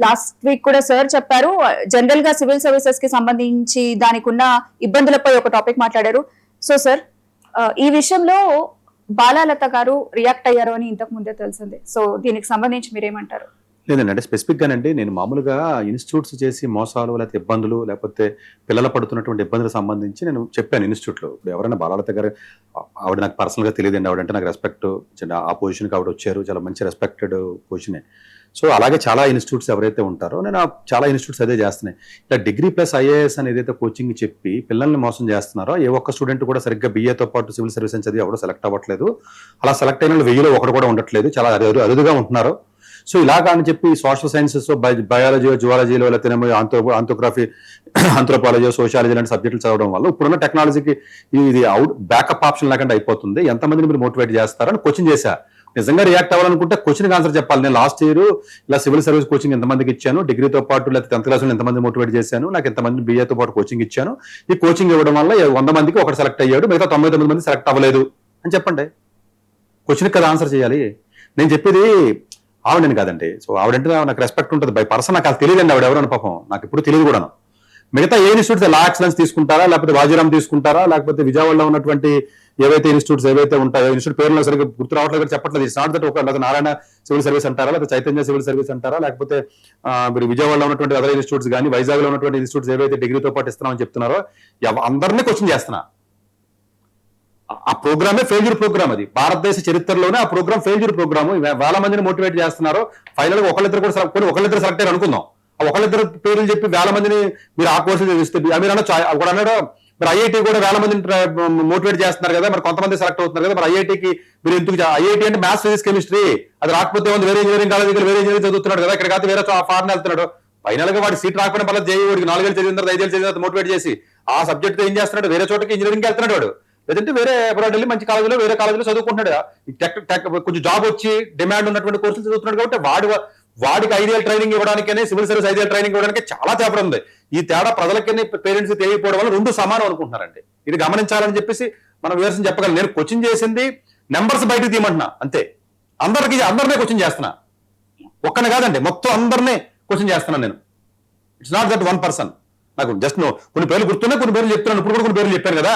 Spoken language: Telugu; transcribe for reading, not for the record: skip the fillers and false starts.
లాస్ట్ వీక్ కూడా సార్ చెప్పారు, జనరల్ గా సివిల్ సర్వీసెస్ కి సంబంధించి దానికి ఉన్న ఇబ్బందులపై ఒక టాపిక్ మాట్లాడారు. సో సార్, ఈ విషయంలో బాలాలత గారు రియాక్ట్ అయ్యారు అని ఇంతకు ముందే తెలిసింది. సో దీనికి సంబంధించి మీరేమంటారు? లేదండి, అంటే స్పెసిఫిక్ గానండి నేను మామూలుగా ఇన్స్టిట్యూట్స్ చేసి మోసాలు లేకపోతే ఇబ్బందులు లేకపోతే పిల్లలు పడుతున్నటువంటి ఇబ్బందులకు సంబంధించి నేను చెప్పాను ఇన్స్టిట్యూట్లో. ఇప్పుడు ఎవరైనా బాలాలత గారు, ఆవిడ నాకు పర్సనల్గా తెలియదండి, ఆవిడంటే నాకు రెస్పెక్ట్, ఆ పొజిషన్కి ఆవిడ వచ్చారు, చాలా మంచి రెస్పెక్టెడ్ పొజిషనే. సో అలాగే చాలా ఇన్స్టిట్యూట్స్ ఎవరైతే ఉంటారో నేను చాలా ఇన్స్టిట్యూట్స్ అదే చేస్తున్నాయి. ఇలా డిగ్రీ ప్లస్ ఐఏఎస్ అని ఏదైతే కోచింగ్ చెప్పి పిల్లల్ని మోసం చేస్తున్నారో, ఏ ఒక్క స్టూడెంట్ కూడా సరిగ్గా బీఏతో పాటు సివిల్ సర్వీస్ అని చదివి ఎవడో సెలెక్ట్ అవ్వట్లేదు. అలా సెలెక్ట్ అయిన 1000లో ఒకడు కూడా ఉండట్లేదు, చాలా అరుదుగా ఉంటున్నారు. సో ఇలాగా అని చెప్పి సోషల్ సైన్సెస్, బయాలజీ, జువాలజీలో లేకపోతే ఆంథ్రోగ్రఫీ, ఆంథ్రోపాలజీ, సోషాలజీ లాంటి సబ్జెక్టులు చదవడం వల్ల ఇప్పుడున్న టెక్నాలజీకి ఇది బ్యాకప్ ఆప్షన్ లేకుండా అయిపోతుంది. ఎంతమందిని మీరు మోటివేట్ చేస్తారని కోచింగ్ చేశా. నిజంగా రియాక్ట్ అవ్వాలనుకుంటే క్వశ్చన్కి ఆన్సర్ చెప్పాలి. నేను లాస్ట్ ఇయర్ ఇలా సివిల్ సర్వీస్ కోచింగ్ ఎంతమందికి ఇచ్చాను, డిగ్రీతో పాటు లేకపోతే 10th క్లాస్లో ఎంతమంది మోటివేట్ చేశాను, నాకు ఎంతమంది బీఏతో పాటు కోచింగ్ ఇచ్చాను, ఈ కోచింగ్ ఇవ్వడం వల్ల 100 మందికి ఒకటి సెలెక్ట్ అయ్యాడు, మిగతా 99 మంది సెలెక్ట్ అవ్వలేదు అని చెప్పండి. క్వశ్చన్కి కదా ఆన్సర్ చేయాలి. నేను చెప్పేది ఆవిడని కాదండి. సో ఆవిడంటే నాకు రెస్పెక్ట్ ఉంటుంది, బై పర్సన్ నాకు తెలియదండి ఆవిడ ఎవరైనా, పాపం నాకు ఇప్పుడు తెలియదు కూడాను. మిగతా ఏ ఇన్స్టిట్యూట్స్ లా ఎక్సలెన్స్ తీసుకుంటారా, లేకపోతే వాజీరామ్ తీసుకుంటారా, లేకపోతే విజయవాడలో ఉన్నటువంటి ఏవైతే ఇన్స్టిట్యూట్స్ ఏవైతే ఉంటాయో, ఇన్స్టిట్యూట్ పేరులో సరిగ్గా గుర్తు రావట్లేదు, చెప్పట్లేదు. ఇట్స్ నాట్ దట్ ఒక నారాయణ సివిల్ సర్వీస్ అంటారా, లేకపోతే చైతన్య సివిల్ సర్వీస్ అంటారా, లేకపోతే మీరు విజయవాడలో ఉన్నటువంటి అదర్ ఇన్స్టిట్యూట్స్ కానీ వైజాగ్లో ఉన్నటువంటి ఇన్స్టిట్యూట్స్ ఏవైతే డిగ్రీతో పాటు ఇస్తున్నామని చెప్తున్నారో అందరినీ క్వశ్చన్ చేస్తున్నా. ఆ ప్రోగ్రామే ఫెయిల్యూర్ ప్రోగ్రామ్. అది భారతదేశ చరిత్రలోనే ఆ ప్రోగ్రామ్ ఫెయిల్యూర్ ప్రోగ్రామ్. వేల మందిని మోటివేట్ చేస్తున్నారు. ఫైనల్ గా ఒకళ్ళిద్దరు సెలెక్ట్ అయ్యారు అనుకుందాం. ఆ ఒకళ్ళిద్దరు పేర్లు చెప్పి వేల మందిని మీరు ఆ కోర్సులు చదివిస్తే మీరు అనొచ్చు, ఒకడు అన్నాడు మరి ఐఐటి కూడా వేల మందిని మోటివేట్ చేస్తున్నారు కదా, మరి కొంతమంది సెలెక్ట్ అవుతున్నారు కదా, మరి ఐఐటికి మీరు ఎందుకు? ఐఐటి అంటే మ్యాథ్స్, ఫిజిక్స్, కెమిస్ట్రీ, అది రాకపోతే ఉంది వేరే ఇంజనీరింగ్ కాలేజ్ వేరే ఇంజనీరింగ్ చదువుతున్నాడు కదా, ఇక్కడ కాదు వేరే ఫారెన్ వెళ్తున్నాడు. ఫైనల్ గా వాడి సీట్ రాకపోయినా పర్లేదు, జేఈ వాడికి 4 ఏళ్ళు చదివిన తర్వాత 5 ఏళ్ళు చదివిన తర్వాత మోటివేట్ చేసి ఆ సబ్జెక్ట్ ఏం చేస్తున్నాడు, వేరే చోటకి ఇంజనీరింగ్ వెళ్తున్నాడు వాడు, లేదంటే వేరే అబ్రాడ్ వెళ్ళి మంచి కాలేజీలో వేరే కాలేజీలో చదువుకుంటున్నాడు. కొంచెం జాబ్ వచ్చి డిమాండ్ ఉన్నటువంటి కోర్సులు చదువుతున్నాడు కాబట్టి వాడికి 5 ఏళ్ళ ట్రైనింగ్ ఇవ్వడానికనే సివిల్ సర్వీస్ 5 ఏళ్ళ ట్రైనింగ్ ఇవ్వడానికి చాలా తేడా ఉంది. ఈ తేడా ప్రజలకి, పేరెంట్స్ తెలియకపోవడం వల్ల రెండు సమానం అనుకుంటున్నారండి. ఇది గమనించాలని చెప్పేసి మనం వివరించి చెప్పగలను. నేను కోచింగ్ చేసింది నెంబర్స్ బయటకు తీయమంటున్నా అంతే. అందరినీ కోచింగ్ చేస్తున్నా, ఒక్కనే కాదండి, మొత్తం అందరినీ కోచింగ్ చేస్తున్నాను నేను. It's not that one person. నాకు జస్ట్ కొన్ని పేర్లు గుర్తున్నాయి, కొన్ని పేర్లు చెప్తున్నాను, ఇప్పుడు కూడా కొన్ని పేర్లు చెప్పాను కదా.